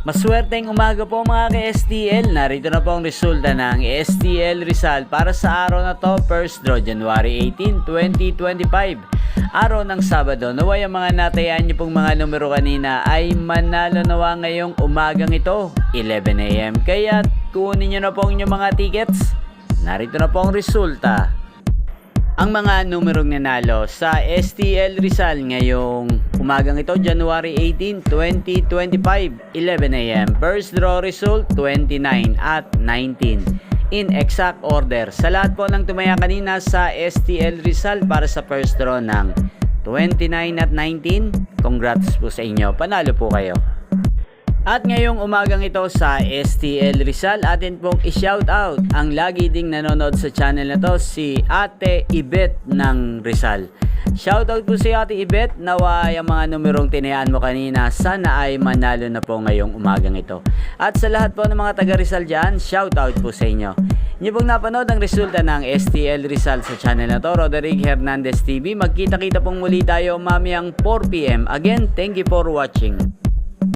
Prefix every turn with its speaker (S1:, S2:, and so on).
S1: Maswerteng umaga po mga ka-STL. Narito na po ang resulta ng STL Rizal para sa araw na to, first draw January 18, 2025. Araw ng Sabado. Naway ang mga natayaan niyo pong mga numero kanina ay manalo nawa ngayong umagang ito, 11 AM. Kaya kunin niyo na po ang inyong mga tickets. Narito na po ang resulta. Ang mga numerong nanalo sa STL Rizal ngayong umagang ito, January 18, 2025, 11 AM. First draw result, 29 at 19. In exact order. Sa lahat po ng tumaya kanina sa STL Rizal para sa first draw ng 29 at 19, congrats po sa inyo. Panalo po kayo. At ngayong umagang ito sa STL Rizal, atin pong i-shoutout ang lagi ding nanonood sa channel na to, si Ate Ibet ng Rizal. Shoutout po si Ate Ibet, nawa yung mga numerong tinayaan mo kanina, sana ay manalo na po ngayong umagang ito. At sa lahat po ng mga taga Rizal dyan, shoutout po sa inyo. Inyo pong napanood ang resulta ng STL Rizal sa channel na to, Roderick Hernandez TV. Magkita-kita pong muli tayo mamayang 4 PM. Again, thank you for watching.